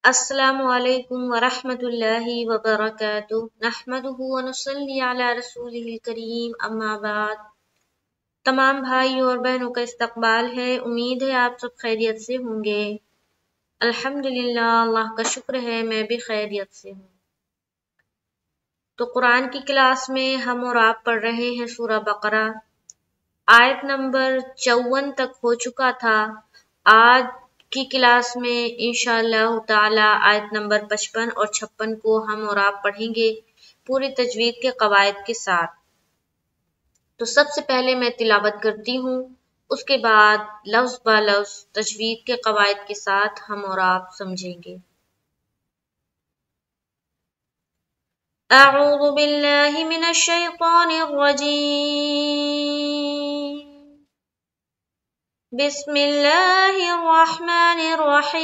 السلام علیکم ورحمۃ اللہ وبرکاتہ نحمدہ ونصلی علی رسولہ الکریم اما بعد۔ تمام بھائی اور بہنوں کا استقبال ہے، امید ہے آپ سب خیریت سے ہوں گے۔ الحمدللہ، اللہ کا شکر ہے میں بھی خیریت سے ہوں۔ تو قرآن کی کلاس میں ہم اور آپ پڑھ رہے ہیں سورہ بقرہ، آیت نمبر 54 تک ہو چکا تھا۔ آج کی کلاس میں انشاءاللہ تعالی آیت نمبر 55 اور 56 کو ہم اور آپ پڑھیں گے پوری تجوید کے قواعد کے ساتھ۔ تو سب سے پہلے میں تلاوت کرتی ہوں، اس کے بعد لفظ با لفظ تجوید کے قواعد کے ساتھ ہم اور آپ سمجھیں گے۔ اعوذ باللہ من الشیطان الرجیم، بسم اللہ الرحمن الرحیم۔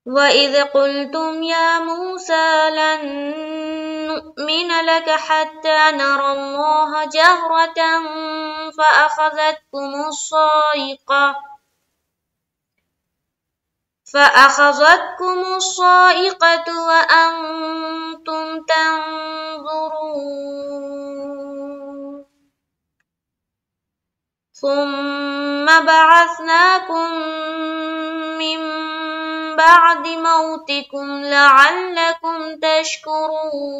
وَإِذْ قُلْتُمْ يَا مُوسَىٰ لَن نُّؤْمِنَ لَكَ حَتَّىٰ نَرَى اللَّهَ جَهْرَةً فَأَخَذَتْكُمُ الصَّاعِقَةُ وَأَنتُمْ تَنظُرُونَ ثُمَّ بَعَثْنَاكُم مِّن بَعْدِ مَوْتِكُمْ لَعَلَّكُمْ تَشْكُرُونَ۔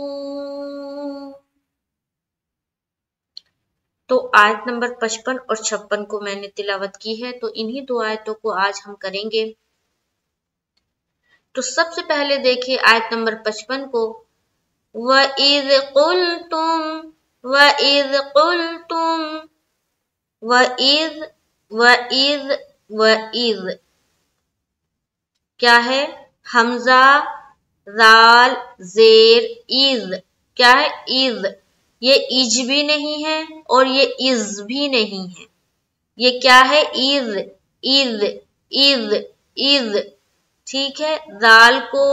تو آیت نمبر 55 اور 56 کو میں نے تلاوت کی ہے، تو انہی دو آیتوں کو آج ہم کریں گے۔ تو سب سے پہلے دیکھیں آیت نمبر 55 کو، وَإِذْ قُلْتُمْ وَإِذْ قُلْتُمْ وَإِذْ وَإِذْ وَإِذْ کیا ہے؟ حمزہ ذال زیر اذ، کیا ہے؟ اذ، یہ اج بھی نہیں ہے اور یہ از بھی نہیں ہے، یہ کیا ہے؟ اذ اذ اذ اذ، ٹھیک ہے۔ ذال کو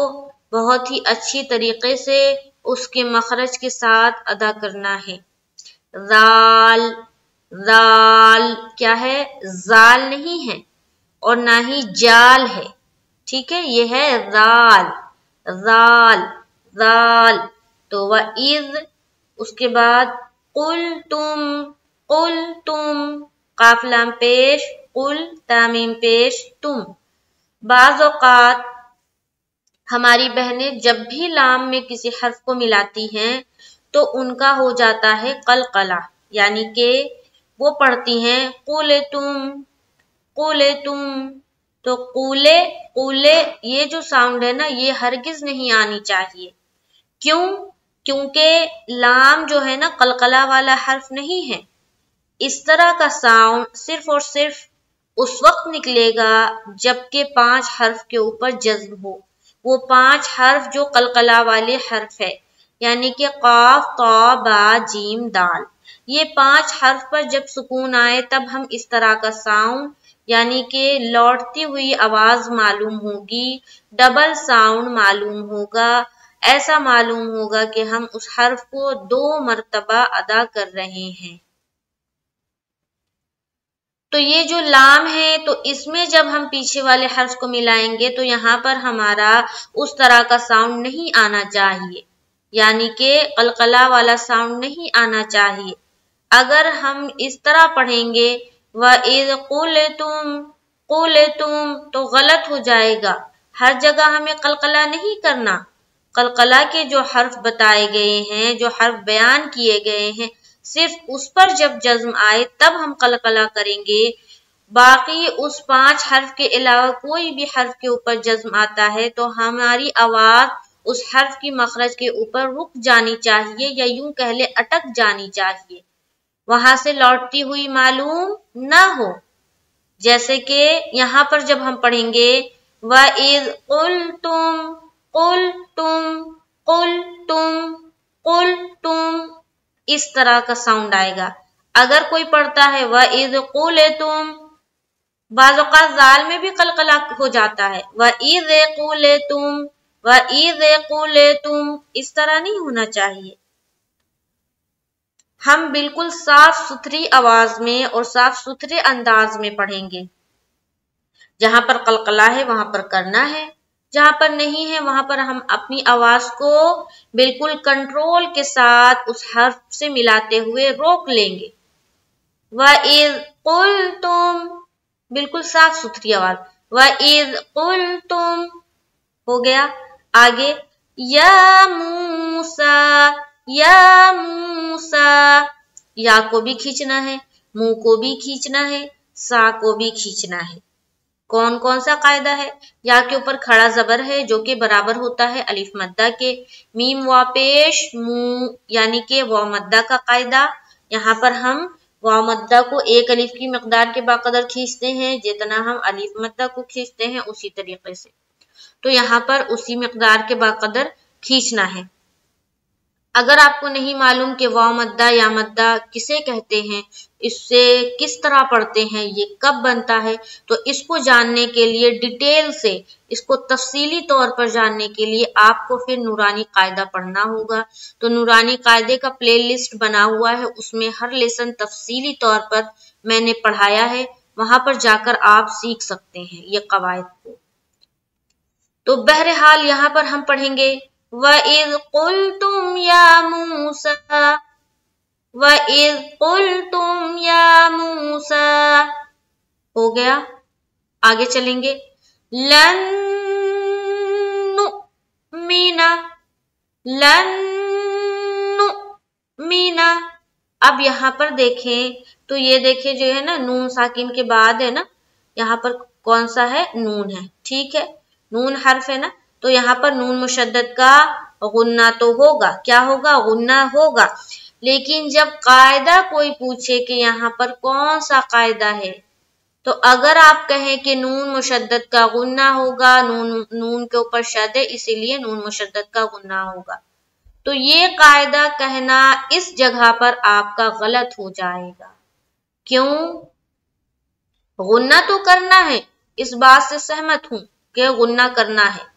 بہت ہی اچھی طریقے سے اس کے مخرج کے ساتھ ادا کرنا ہے۔ ذال ذال کیا ہے؟ زال نہیں ہے اور نہ ہی جال ہے، ٹھیک ہے، یہ ہے ذال ذال ذال۔ تو وَإِذْ، اس کے بعد قُلْتُمْ قُلْتُمْ، قاف لام پیش، قل تامیم پیش، تم۔ بعض اوقات ہماری بہنیں جب بھی لام میں کسی حرف کو ملاتی ہیں تو ان کا ہو جاتا ہے قلقلہ، یعنی کہ وہ پڑھتی ہیں قُلْتُمْ قُلْتُمْ۔ تو قولے قولے یہ جو ساؤنڈ ہے نا، یہ ہرگز نہیں آنی چاہیے۔ کیوں؟ کیونکہ لام جو ہے نا قلقلہ والا حرف نہیں ہے۔ اس طرح کا ساؤنڈ صرف اور صرف اس وقت نکلے گا جبکہ 5 حرف کے اوپر جزم ہو۔ وہ 5 حرف جو قلقلہ والے حرف ہے، یعنی کہ قاف طا با جیم دال، یہ 5 حرف پر جب سکون آئے تب ہم اس طرح کا ساؤنڈ، یعنی کہ لوٹتی ہوئی آواز معلوم ہوگی، ڈبل ساؤنڈ معلوم ہوگا، ایسا معلوم ہوگا کہ ہم اس حرف کو 2 مرتبہ ادا کر رہے ہیں۔ تو یہ جو لام ہے، تو اس میں جب ہم پیچھے والے حرف کو ملائیں گے تو یہاں پر ہمارا اس طرح کا ساؤنڈ نہیں آنا چاہیے، یعنی کہ قلقلہ والا ساؤنڈ نہیں آنا چاہیے۔ اگر ہم اس طرح پڑھیں گے وَإِذْ قُلْتُمْ قُلْتُمْ تو غلط ہو جائے گا، ہر جگہ ہمیں قلقلہ نہیں کرنا۔ قلقلہ کے جو حرف بتائے گئے ہیں، جو حرف بیان کیے گئے ہیں، صرف اس پر جب جزم آئے تب ہم قلقلہ کریں گے۔ باقی اس 5 حرف کے علاوہ کوئی بھی حرف کے اوپر جزم آتا ہے تو ہماری آواز اس حرف کی مخرج کے اوپر رک جانی چاہیے، یا یوں کہہ لے اٹک جانی چاہیے، وہاں سے لوٹتی ہوئی معلوم نہ ہو۔ جیسے کہ یہاں پر جب ہم پڑھیں گے وَإِذْ قُلْتُمْ قُلْتُمْ قُلْتُمْ قُلْتُمْ، اس طرح کا ساؤنڈ آئے گا۔ اگر کوئی پڑھتا ہے وَإِذْ قُلْتُمْ، بعض اوقات زال میں بھی قلقلہ ہو جاتا ہے، وَإِذْ قُلْتُمْ وَإِذْ قُلْتُمْ، اس طرح نہیں ہونا چاہیے۔ हम बिल्कुल साफ सुथरी आवाज में और साफ सुथरे अंदाज में पढ़ेंगे। जहां पर कलकला है वहां पर करना है, जहां पर नहीं है वहां पर हम अपनी आवाज को बिल्कुल कंट्रोल के साथ उस हर्फ से मिलाते हुए रोक लेंगे। वइज़ क़ुल्तुम, बिल्कुल साफ सुथरी आवाज, वइज़ क़ुल्तुम हो गया। आगे या मूसा, या मूसा, या को भी खींचना है, मुंह को भी खींचना है, सा को भी खींचना है। कौन कौन सा कायदा है? या के ऊपर खड़ा जबर है जो कि बराबर होता है अलिफ मद्दा के। मीम वा पेश मुंह यानी कि वाव मद्दा का कायदा। यहाँ पर हम वाव मद्दा को एक अलिफ की मकदार के बाकदर खींचते हैं, जितना हम अलिफ मद्दा को खींचते हैं उसी तरीके से। तो यहाँ पर उसी मकदार के बाकदर खींचना है। अगर आपको नहीं मालूम कि वाव मद्दा या मद्दा किसे कहते हैं, इससे किस तरह पढ़ते हैं, ये कब बनता है, तो इसको जानने के लिए डिटेल से, इसको तफसीली तौर पर जानने के लिए आपको फिर नूरानी कायदा पढ़ना होगा। तो नूरानी कायदे का प्ले लिस्ट बना हुआ है, उसमें हर लेसन तफसीली तौर पर मैंने पढ़ाया है, वहां पर जाकर आप सीख सकते हैं ये कवायद को। तो बहरहाल यहाँ पर हम पढ़ेंगे वइज़ क़ुल्तुम या मूसा, वइज़ क़ुल्तुम या मूसा हो गया। आगे चलेंगे लन नुमिना, लन नुमिना। अब यहाँ पर देखें तो ये देखिए जो है ना नून साकिन के बाद है ना, यहाँ पर कौन सा है? नून है, ठीक है, नून हर्फ है ना, तो यहाँ पर नून मुशद्दद का गुन्ना तो होगा। क्या होगा? गुन्ना होगा। लेकिन जब कायदा कोई पूछे कि यहाँ पर कौन सा कायदा है, तो अगर आप कहें कि नून मुशद्दद का गुन्ना होगा, नून के ऊपर शद है इसीलिए नून मुशद्दद का गुन्ना होगा, तो ये कायदा कहना इस जगह पर आपका गलत हो जाएगा। क्यों? गुन्ना तो करना है, इस बात से सहमत हूं कि गुन्ना करना है,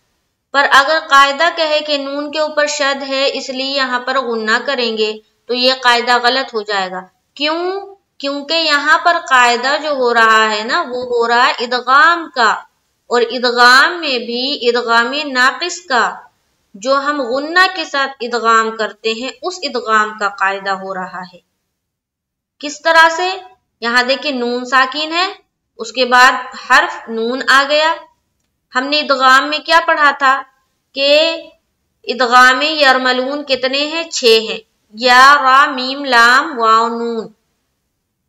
पर अगर कायदा कहे कि नून के ऊपर शद है इसलिए यहाँ पर गुन्ना करेंगे तो ये कायदा गलत हो जाएगा। क्यों? क्योंकि यहाँ पर कायदा जो हो रहा है ना, वो हो रहा है इदगाम का, और इदगाम में भी इदगामी नाकिस का, जो हम गुन्ना के साथ इदगाम करते हैं उस इदगाम का कायदा हो रहा है। किस तरह से? यहाँ देखिए नून साकिन है, उसके बाद हर्फ नून आ गया। हमने इदगाम में क्या पढ़ा था कि इदगाम यरमलून कितने हैं? 6 हैं, या रा मीम लाम वाव नून।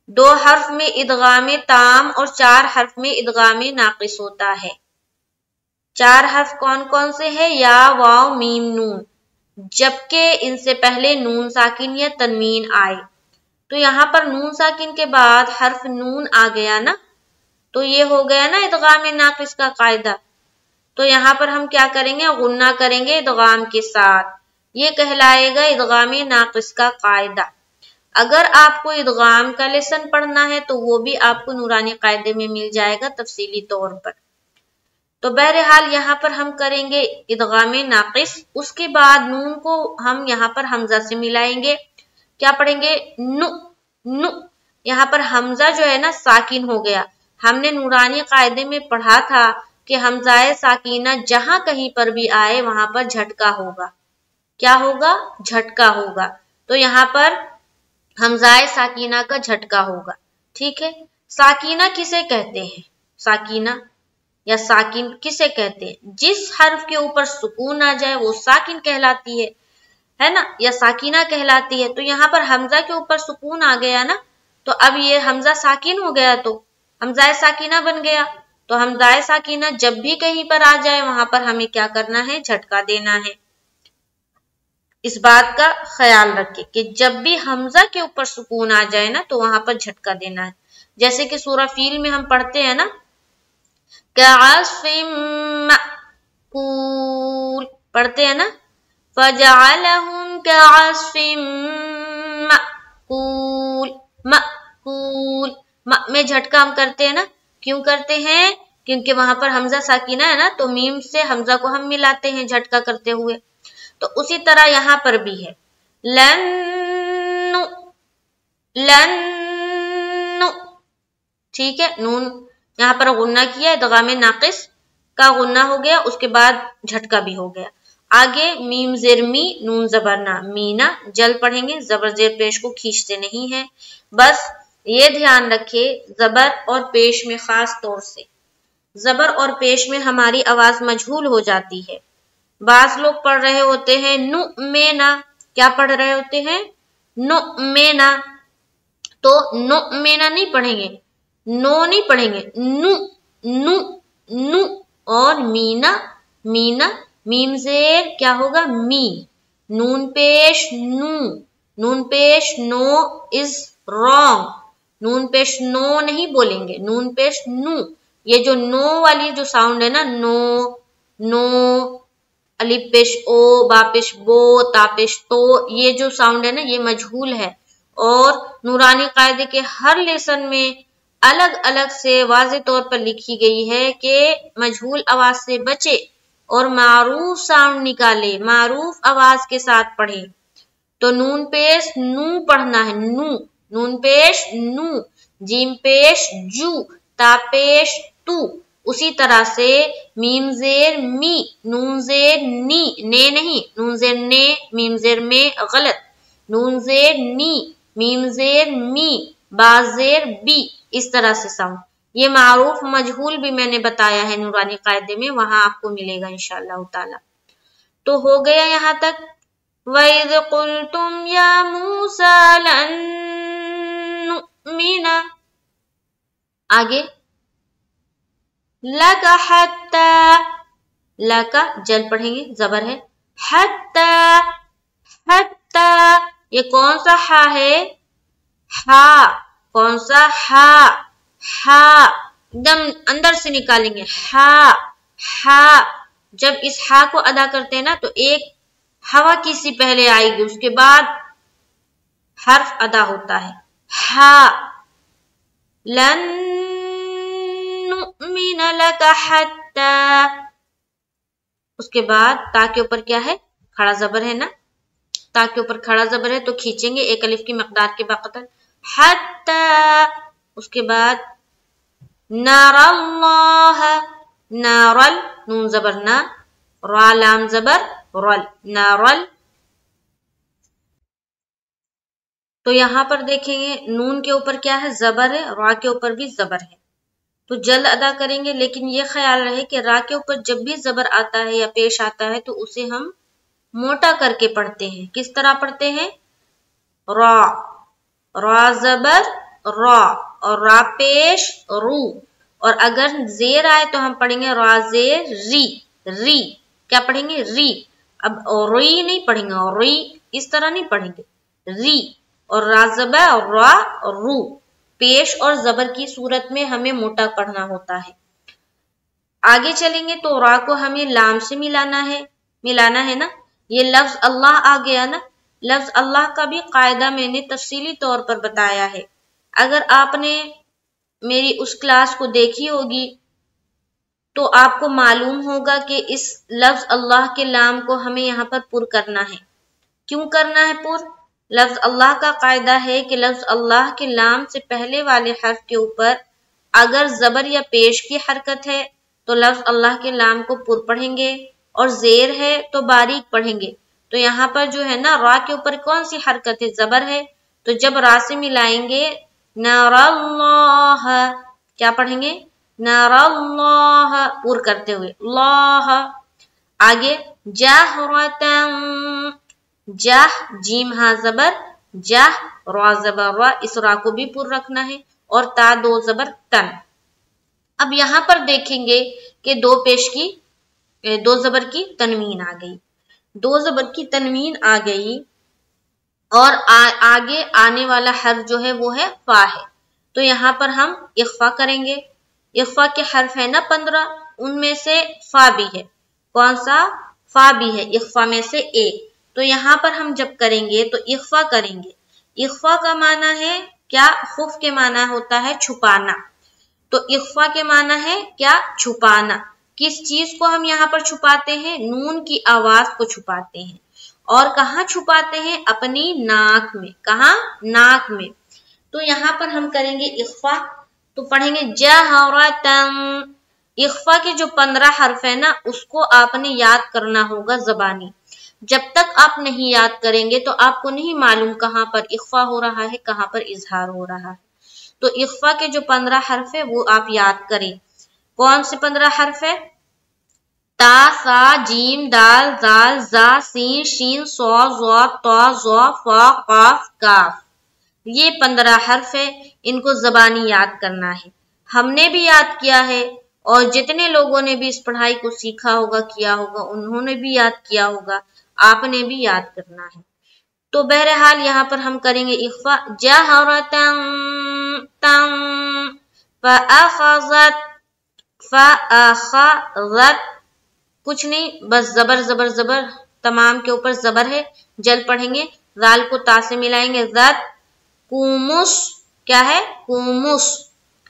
2 हर्फ में इदगाम ताम और 4 हर्फ में इदगाम नाकिस होता है। 4 हर्फ कौन कौन से हैं? या वाव मीम नून, जबकि इनसे पहले नून साकिन या तनवीन आए। तो यहाँ पर नून साकिन के बाद हर्फ नून आ गया ना, तो ये हो गया ना इदगाम नाकिस का कायदा। तो यहाँ पर हम क्या करेंगे? गुन्ना करेंगे इदगाम के साथ, ये कहलाएगा इदगाम नाकिस का कायदा। अगर आपको इदगाम का लेसन पढ़ना है तो वो भी आपको नूरानी कायदे में मिल जाएगा तफसीली तौर पर। तो बहरहाल यहाँ पर हम करेंगे इदगाम नाकिस, उसके बाद नून को हम यहाँ पर हमजा से मिलाएंगे। क्या पढ़ेंगे? नु नु। यहाँ पर हमजा जो है ना साकिन हो गया। हमने नूरानी कायदे में पढ़ा था कि हमजाए साकीना जहां कहीं पर भी आए वहां पर झटका होगा। क्या होगा? झटका होगा। तो यहाँ पर हमजाए साकीना का झटका होगा, ठीक है। साकीना किसे कहते हैं? साकीना या साकिन किसे कहते हैं? जिस हर्फ के ऊपर सुकून आ जाए वो साकिन कहलाती है ना, या साकीना कहलाती है। तो यहाँ पर हमजा के ऊपर सुकून आ गया ना, तो अब ये हमजा साकिन हो गया, तो हमजाए साकीना बन गया। तो हमजाए साकीना जब भी कहीं पर आ जाए वहां पर हमें क्या करना है? झटका देना है। इस बात का ख्याल रखें कि जब भी हमजा के ऊपर सुकून आ जाए ना तो वहां पर झटका देना है। जैसे कि सूरह फील में हम पढ़ते हैं ना, कअस्फिम मअकूल पढ़ते हैं ना, फजअलहुम कअस्फिम मअकूल, मअकूल में झटका हम करते हैं ना। क्यों करते हैं? क्योंकि वहां पर हमजा साकिना है ना, तो मीम से हमजा को हम मिलाते हैं झटका करते हुए। तो उसी तरह यहाँ पर भी है लन लन, ठीक है। नून यहाँ पर गुन्ना किया, इदगाम नाकिस का गुन्ना हो गया, उसके बाद झटका भी हो गया। आगे मीम जेर मी, नून जबर ना, मीना। जल पढ़ेंगे, जबर जेर पेश को खींचते नहीं है। बस ये ध्यान रखे जबर और पेश में, खास तौर से जबर और पेश में हमारी आवाज मजहूल हो जाती है। बाज लोग पढ़ रहे होते हैं नु में ना, क्या पढ़ रहे होते हैं? नु में ना, तो नु में ना नहीं पढ़ेंगे, नो नहीं पढ़ेंगे, नु नु नु। और मीना, मीना, मीम जेर क्या होगा? मी, नून पेश नू, नून पेश नो इज रॉन्ग, नून पेश नो नहीं बोलेंगे, नून पेश नू। ये जो नो वाली जो साउंड है ना, नो, नो, अलिफ पेश ओ, बा पेश बो, ता पेश तो, ये जो साउंड है ना, ये मजहूल है। और नूरानी कायदे के हर लेसन में अलग अलग से वाज़े तौर पर लिखी गई है कि मजहूल आवाज से बचे और मारूफ साउंड निकाले, मारूफ आवाज के साथ पढ़े। तो नून पेश नू पढ़ना है, नू, नून पेश नू, जीम पेश जू, ता पेश तू। उसी तरह से मीम जेर मी, नून जेर नी, ने नहीं, नून जेर ने, मीम जेर में गलत, नून जेर नी, मीम जेर मी, बा जेर बी, इस तरह से साउंड। ये मारूफ मजहूल भी मैंने बताया है नूरानी कायदे में, वहां आपको मिलेगा इंशाअल्लाह ताला। तो हो गया यहाँ तक। वइज़ क़ुल्तुम या मूसा लन नुमिना, आगे लका हत्ता, लका जल पढ़ेंगे, जबर है, हत्ता, हत्ता। ये कौन सा हा है? हा, कौन सा हा? हा, एकदम अंदर से निकालेंगे, हा, हा। जब इस हा को अदा करते हैं ना, तो एक हवा की सी पहले आएगी, उसके बाद हर्फ अदा होता है, हा। लन नुमिना लका हत्ता, उसके बाद ता के ऊपर क्या है? खड़ा जबर है ना, ता के ऊपर खड़ा जबर है, तो खींचेंगे एक अलिफ की मकदार के बकदर, हत्ता। उसके बाद नारल्लाह, नारल, नून जबर ना, रा लाम जबर रल, नारल। तो यहां पर देखेंगे नून के ऊपर क्या है? जबर है, रा के ऊपर भी जबर है, तो जल अदा करेंगे। लेकिन ये ख्याल रहे कि रा के ऊपर जब भी जबर आता है या पेश आता है, तो उसे हम मोटा करके पढ़ते हैं। किस तरह पढ़ते हैं? रा, रा जबर रा, और रा पेश रू। और अगर जेर आए तो हम पढ़ेंगे रा जेर री, री। क्या पढ़ेंगे? री। अब री नहीं पढ़ेंगे, री इस तरह नहीं पढ़ेंगे, री। और रा जबर और रा और रू, पेश और जबर की सूरत में हमें मोटा पढ़ना होता है। आगे चलेंगे तो रा को हमें लाम से मिलाना है ना। ये लफ्ज अल्लाह आ गया ना, लफ्ज अल्लाह का भी कायदा मैंने तफसीली तौर पर बताया है। अगर आपने मेरी उस क्लास को देखी होगी तो आपको मालूम होगा कि इस लफ्ज अल्लाह के लाम को हमें यहाँ पर पुर करना है। क्यों करना है पुर? लफ्ज अल्लाह का कायदा है कि लफ्ज अल्लाह के लाम से पहले वाले हर्फ के ऊपर अगर जबर या पेश की हरकत है तो लफ्ज अल्लाह के लाम को पुर पढ़ेंगे, और जेर है तो बारीक पढ़ेंगे। तो यहाँ पर जो है ना, रा के ऊपर कौन सी हरकत है? जबर है। तो जब रा से मिलाएंगे नारल्लाह, क्या पढ़ेंगे? नारल्लाह, पुर करते हुए अल्लाह। आगे जाहरतन, जाह, जीम हा जबर जाह, रा जबर रा, इस रा को भी पुर रखना है, और ता दो जबर तन। अब यहाँ पर देखेंगे कि दो जबर की तनवीन आ गई, दो जबर की तनवीन आ गई, और आगे आने वाला हर्फ जो है वो है फा है। तो यहाँ पर हम इख्फा करेंगे। इख्फा के हर्फ है ना 15, उनमें से फा भी है। कौन सा? फा भी है इख्फा में से एक। तो यहाँ पर हम जब करेंगे तो इख्फा करेंगे। इख्फा का माना है क्या? खुफ के माना होता है छुपाना। तो इख्फा के माना है क्या? छुपाना। किस चीज को हम यहाँ पर छुपाते हैं? नून की आवाज को छुपाते हैं। और कहाँ छुपाते हैं? अपनी नाक में। कहाँ? नाक में। تو یہاں پر ہم کریں گے اخفا، تو پڑھیں گے جہرتن۔ اخفا کے جو 15 حرف ہے نا اس کو آپ نے یاد کرنا ہوگا زبانی۔ جب تک آپ نہیں یاد کریں گے تو آپ کو نہیں معلوم کہاں پر اخفا ہو رہا ہے کہاں پر اظہار ہو رہا ہے۔ تو اخفا کے جو 15 حرف ہے وہ آپ یاد کریں۔ کون سے 15 حرف ہے؟ تا، سا، جیم، دال، زال، زا، سین، شین، صاد، ضاد، طا، ظا، فا، قاف، کاف۔ یہ 15 حرف ہے، ان کو زبانی یاد کرنا ہے۔ ہم نے بھی یاد کیا ہے اور جتنے لوگوں نے بھی اس پڑھائی کو سیکھا ہوگا کیا ہوگا انہوں نے بھی یاد کیا ہوگا، آپ نے بھی یاد کرنا ہے۔ تو بہرحال یہاں پر ہم کریں گے اخفا جہرتن تن فاخذت فاخذت، کچھ نہیں بس زبر زبر زبر، تمام کے اوپر زبر ہے، جل پڑھیں گے، ذال کو تا سے ملائیں گے، ذات کومس، کیا ہے کومس،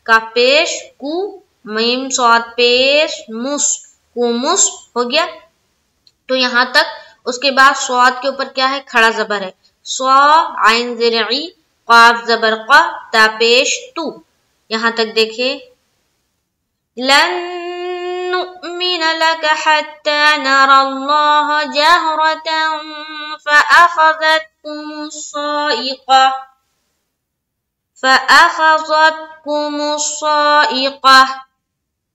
کا پیش کو، میم صاد پیش مس، کومس ہو گیا۔ تو یہاں تک، اس کے بعد صاد کے اوپر کیا ہے کھڑا زبر ہے، صا، عین زرعی، قاف زبر قا، تا پیش تو۔ یہاں تک دیکھیں لن نؤمن لك حتى نرى الله جهرة فأخذتكم الصائقة،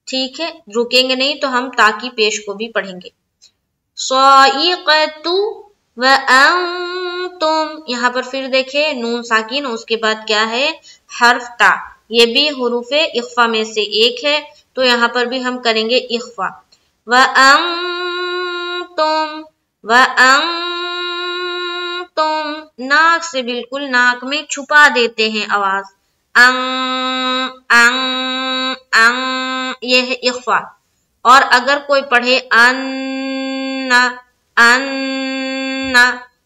ٹھیک ہے، رکیں گے نہیں تو ہم تاکی پیش کو بھی پڑھیں گے۔ صائقۃ وانتم، یہاں پر پھر دیکھیں نون ساکن، اس کے بعد کیا ہے حرف تا، یہ بھی حروف اخفا میں سے ایک ہے، تو یہاں پر بھی ہم کریں گے اخفا۔ وانتم وانتم، ناک سے بالکل ناک میں چھپا دیتے ہیں آواز، ان ان ان، یہ ہے اخفا۔ اور اگر کوئی پڑھے ان ان،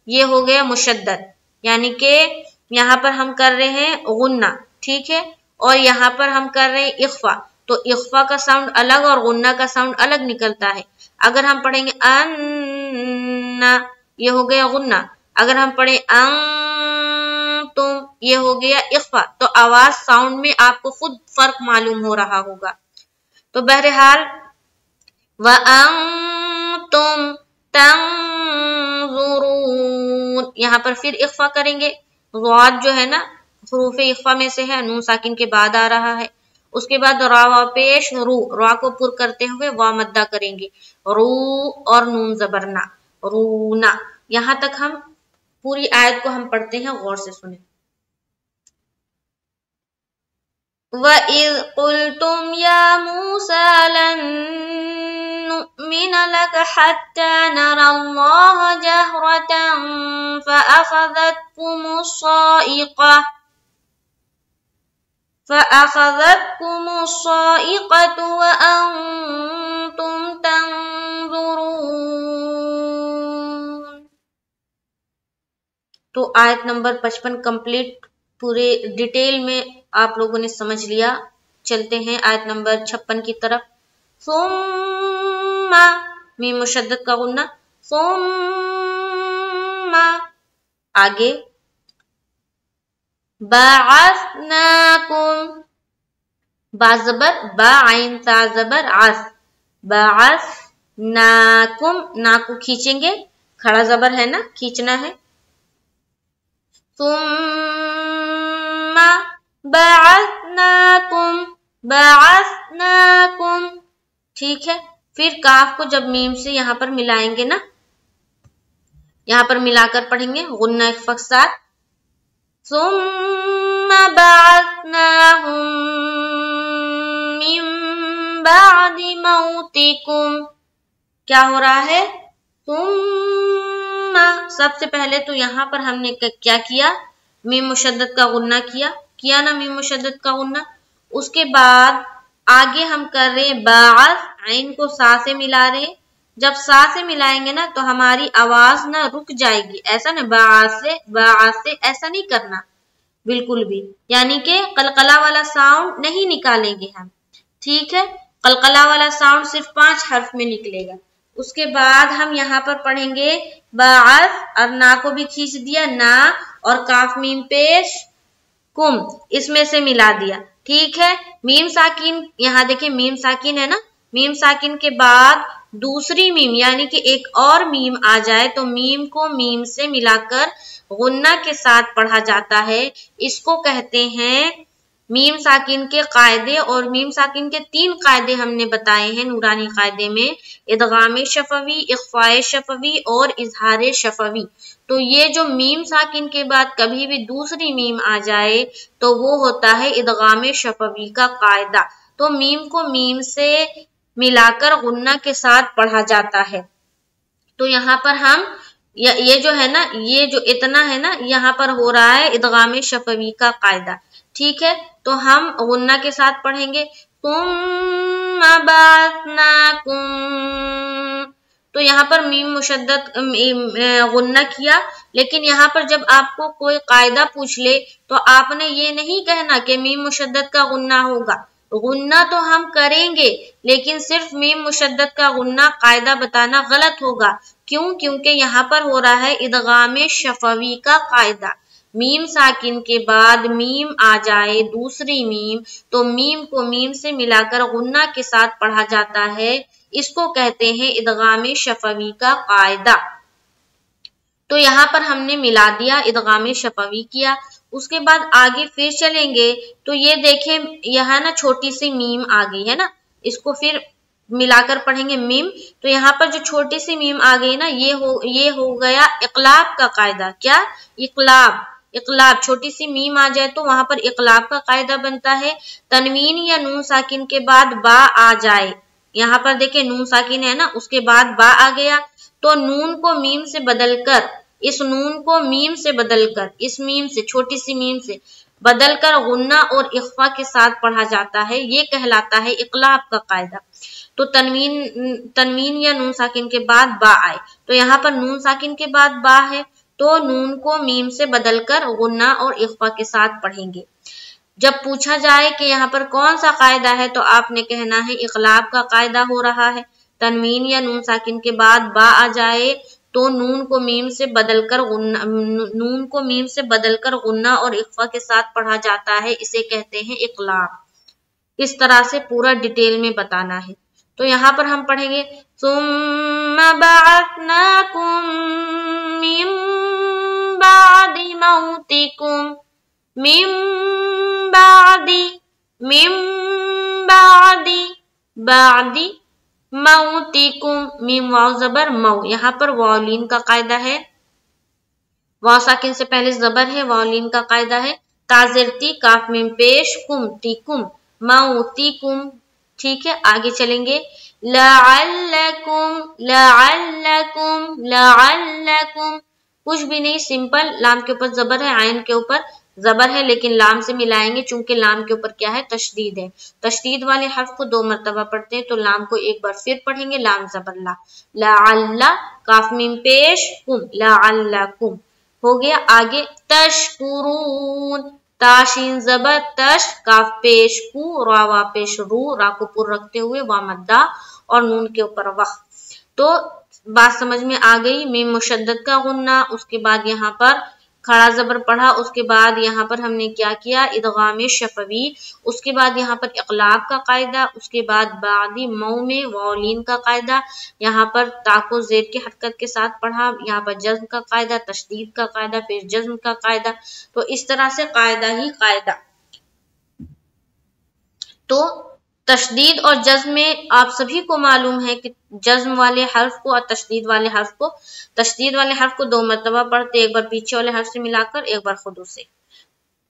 یہ ہو گیا مشدد، یعنی کہ یہاں پر ہم کر رہے ہیں غنہ، ٹھیک ہے، اور یہاں پر ہم کر رہے ہیں اخفا، تو اخفا کا ساؤنڈ الگ اور غنہ کا ساؤنڈ الگ نکلتا ہے۔ اگر ہم پڑھیں گے ان، یہ ہو گیا غنہ، اگر ہم پڑھیں ان تم، یہ ہو گیا اخفا، تو آواز ساؤنڈ میں آپ کو خود فرق معلوم ہو رہا ہوگا۔ تو بہرحال وَأَنْتُمْ تَنْظُرُونَ، یہاں پر پھر اخفا کریں گے، ضاد جو ہے نا حروف اخفا میں سے ہے، نون ساکن کے بعد آ رہا ہے، اس کے بعد را وا پیش رو، را کو پر کرتے ہوئے وا مدہ کریں گے، رو، اور نون زبرنا، رونا۔ یہاں تک ہم پوری آیت کو ہم پڑھتے ہیں، غور سے سنیں۔ وَإِذْ قُلْتُمْ يَا مُوسَى لَن نُؤْمِنَ لَكَ حَتَّى نَرَى اللَّهَ جَهْرَةً فَأَخَذَتْكُمُ الصَّاعِقَةُ وَأَنْتُمْ تَنْظُرُونَ۔ تو آیت نمبر 55 کمپلیٹ، پورے ڈیٹیل میں آپ لوگوں نے سمجھ لیا۔ چلتے ہیں آیت نمبر 56 کی طرف۔ ثم، میم مشدد کا غنہ، ثم، آگے بعثناکم، با زبر با، عین تا زبر عث، بعثناکم، نا کو کھینچیں گے، کھڑا زبر ہے نا، کھینچنا ہے۔ ثم بعثناکم، بعثناکم، ٹھیک ہے، پھر کاف کو جب میم سے یہاں پر ملائیں گے نا، یہاں پر ملا کر پڑھیں گے غنہ اخفا کے ساتھ، ثم بعثناہم من بعد موتکم، کیا ہو رہا ہے، ثم، سب سے پہلے تو یہاں پر ہم نے کیا کیا، میم مشدد کا غنہ کیا نا، میم مشدد کا غنہ، اس کے بعد آگے ہم کر رہے ہیں باعث، عین کو سا سے ملا رہے، جب سا سے ملائیں گے نا تو ہماری آواز نہ رک جائے گی، ایسا نا باعث سے ایسا نہیں کرنا بالکل بھی، یعنی کہ قلقلہ والا ساؤنڈ نہیں نکالیں گے ہم، ٹھیک ہے، قلقلہ والا ساؤنڈ صرف 5 حرف میں نکلے گا۔ اس کے بعد ہم یہاں پر پڑھیں گے باعث، اور نا کو بھی کھینچ دیا، نا، اور کاف میم پیش कुम इसमें से मिला दिया, ठीक है। मीम साकिन, यहाँ देखें मीम साकिन है ना, मीम साकिन के बाद दूसरी मीम यानी कि एक और मीम आ जाए तो मीम को मीम से मिलाकर गुन्ना के साथ पढ़ा जाता है। इसको कहते हैं मीम साकिन के कायदे। और मीम साकिन के 3 कायदे हमने बताए हैं नूरानी कायदे में, इदगाम शफवी, इख्फाए शफवी और इजहार शफवी। तो ये जो मीम साकिन के बाद कभी भी दूसरी मीम आ जाए तो वो होता है इदगाम शफवी का कायदा। तो मीम को मीम से मिलाकर गुन्ना के साथ पढ़ा जाता है। तो यहाँ पर हम ये जो है ना, ये जो इतना है ना, यहाँ पर हो रहा है इदगाम शफवी का कायदा, ठीक है। तो हम गुन्ना के साथ पढ़ेंगे, सुम्मा बाअसनाकुम। तो यहाँ पर मीम मुशद्दद गुन्ना किया, लेकिन यहाँ पर जब आपको कोई कायदा पूछ ले तो आपने ये नहीं कहना कि मीम मुशद्दद का गुन्ना होगा। गुन्ना तो हम करेंगे लेकिन सिर्फ मीम मुशद्दद का गुन्ना कायदा बताना गलत होगा। क्यों? क्योंकि यहाँ पर हो रहा है इदगाम शफवी का कायदा। मीम साकिन के बाद मीम आ जाए दूसरी मीम तो मीम को मीम से मिलाकर गुन्ना के साथ पढ़ा जाता है। इसको कहते हैं इदगाम शफवी का कायदा। तो यहाँ पर हमने मिला दिया, इदगाम शफवी किया। उसके बाद आगे फिर चलेंगे तो ये देखें यहाँ ना छोटी सी मीम आ गई है ना, इसको फिर मिलाकर पढ़ेंगे मीम। तो यहाँ पर जो छोटी सी मीम आ गई ना, ये हो गया इक़लाब का कायदा। क्या? इक़लाब छोटी सी मीम आ जाए तो वहां पर इक़लाब का कायदा बनता है। तनवीन या नून साकिन के बाद बा आ जाए, यहाँ पर देखें नून साकिन है ना, उसके बाद बा आ गया तो नून को मीम से बदलकर, इस नून को मीम से बदलकर, इस मीम से छोटी सी मीम से बदलकर गुन्ना और इख्फा के साथ पढ़ा जाता है। ये कहलाता है इक़लाब का कायदा। तो तनवीन या नून साकिन के बाद बा आए, तो यहाँ पर नून साकिन के बाद बा है तो नून को मीम से बदलकर गुन्ना और इख्फा के साथ पढ़ेंगे। जब पूछा जाए कि यहाँ पर कौन सा कायदा है तो आपने कहना है इक़लाब का कायदा हो रहा है। तनवीन या नून साकिन के बाद बा आ जाए तो नून को मीम से बदलकर गुन्ना और इख्फा के साथ पढ़ा जाता है। इसे कहते हैं इक़लाब। इस तरह से पूरा डिटेल में बताना है। तो यहाँ पर हम पढ़ेंगे सुम्मा बअसनाकुम मिन बादि मौतिकुम, मिन बादी मौतिकुम, मीम वाव जबर मऊ। यहाँ पर वालिन का कायदा है, वाव साकिन से पहले जबर है, वालिन का कायदा है। ताज़िरती काफ मीम पेश, कुम तिकुम मौतिकुम, ठीक है। आगे चलेंगे लअल्लकुम, कुछ भी नहीं, सिंपल। लाम के ऊपर जबर है, आयन के ऊपर जबर है, लेकिन लाम से मिलाएंगे चूंकि लाम के ऊपर क्या है? तशदीद है। तशदीद वाले हर्फ को 2 मरतबा पढ़ते हैं तो लाम को एक बार फिर पढ़ेंगे, लाम जबर ला। लअल्ला काफ मीम पेश कुम, लअल्लकुम हो गया। आगे तशकुरून, ताशीन जबर तश, काफ पेश कु, रा वा पेश रू, रा को पुर रखते हुए वा मद्दा और नून के ऊपर वह। तो बात समझ में आ गई। मीम मुशद्दद का गुन्ना, उसके बाद यहाँ पर खड़ा जबर पढ़ा, उसके बाद यहाँ पर हमने क्या किया? इदगाम शफवी, उसके बाद यहाँ पर इक़लाब का कायदा, उसके बाद बादी मऊ में वालिन का कायदा, यहाँ पर ताको ज़ेर की हरकत के साथ पढ़ा, यहाँ पर जज्म का कायदा, तशदीद का कायदा, फिर जज्म का कायदा। तो इस तरह से कायदा ही कायदा। तो तशदीद और जज्म में आप सभी को मालूम है कि जज्म वाले हर्फ को और तशदीद वाले हर्फ को 2 मरतबा पढ़ते, एक बार पीछे वाले हर्फ से मिलाकर, एक बार खुद से।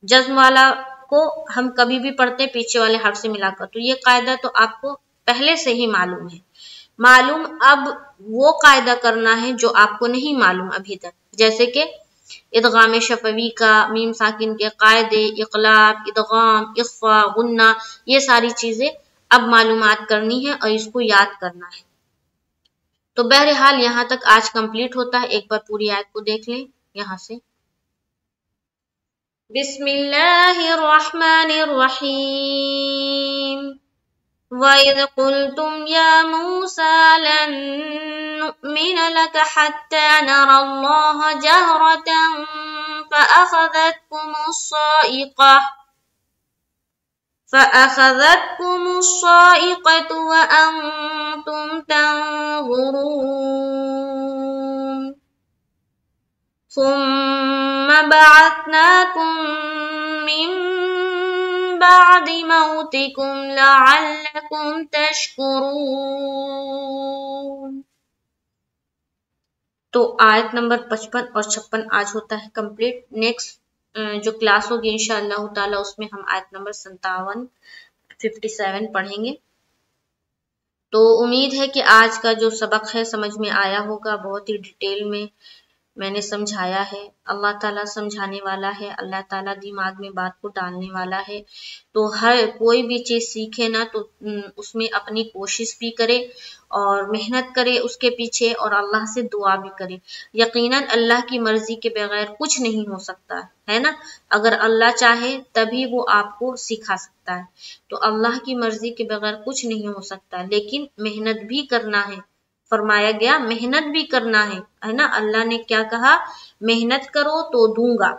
जज्म वाला को हम कभी भी पढ़ते पीछे वाले हर्फ से मिलाकर। तो ये कायदा तो आपको पहले से ही मालूम है। अब वो कायदा करना है जो आपको नहीं मालूम अभी तक, जैसे कि इदगाम शफवी का, मीम साकिन के कायदे, इक़लाब, इदगाम, इख्फा, गुन्ना, ये सारी चीजें अब मालूमात करनी है और इसको याद करना है। तो बहरहाल यहाँ तक आज कंप्लीट होता है। एक बार पूरी आयत को देख लें यहाँ से। बिस्मिल्लाहिर रहमानिर रहीम। वइज़ क़ुल्तुम या मूसा लन नुअमिन लक हत्ता नरल्लाह जहरतन فأخذتكم الصاعقة وأنتم تنظرون ثم بعثناكم من بعد موتكم لعلكم تشکرون۔ تو آیت نمبر 55 اور 56 آج ہوتا ہے کمپلیٹ۔ نیکسٹ جو کلاس ہوگی انشاءاللہ تعالی اس میں ہم آیت نمبر 57 پڑھیں گے۔ تو امید ہے کہ آج کا جو سبق ہے سمجھ میں آیا ہوگا، بہت ہی ڈیٹیل میں نے سمجھایا ہے۔ اللہ تعالیٰ سمجھانے والا ہے، اللہ تعالیٰ دماغ میں بات کو ڈالنے والا ہے۔ تو ہر کوئی بھی چیز سیکھے نا تو اس میں اپنی کوشش بھی کرے اور محنت کرے اس کے پیچھے، اور اللہ سے دعا بھی کرے۔ یقیناً اللہ کی مرضی کے بغیر کچھ نہیں ہو سکتا ہے نا۔ اگر اللہ چاہے تبھی وہ آپ کو سکھا سکتا ہے، تو اللہ کی مرضی کے بغیر کچھ نہیں ہو سکتا، لیکن محنت بھی کرنا ہے۔ فرمایا گیا محنت بھی کرنا ہے نا۔ اللہ نے کیا کہا؟ محنت کرو تو دوں گا۔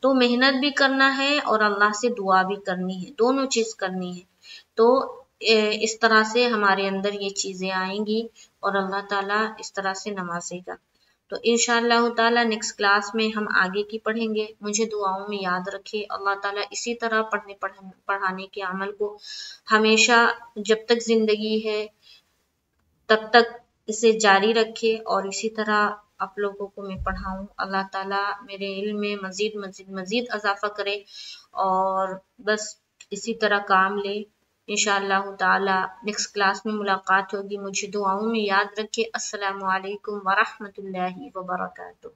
تو محنت بھی کرنا ہے اور اللہ سے دعا بھی کرنی ہے، دونوں چیز کرنی ہے۔ تو اس طرح سے ہمارے اندر یہ چیزیں آئیں گی اور اللہ تعالیٰ اس طرح سے نوازے گا۔ تو انشاءاللہ تعالیٰ نیکسٹ کلاس میں ہم آگے کی پڑھیں گے۔ مجھے دعاؤں میں یاد رکھے۔ اللہ تعالیٰ اسی طرح پڑھانے کے عمل کو ہمیشہ جب تک زندگی ہے تب تک اسے جاری رکھے، اور اسی طرح آپ لوگوں کو میں پڑھاؤں۔ اللہ تعالیٰ میرے علم میں مزید اضافہ کرے، اور بس اسی طرح کام لے۔ انشاءاللہ تعالیٰ نیکسٹ کلاس میں ملاقات ہوگی۔ مجھے دعاؤں میں یاد رکھے۔ السلام علیکم ورحمۃ اللہ وبرکاتہ۔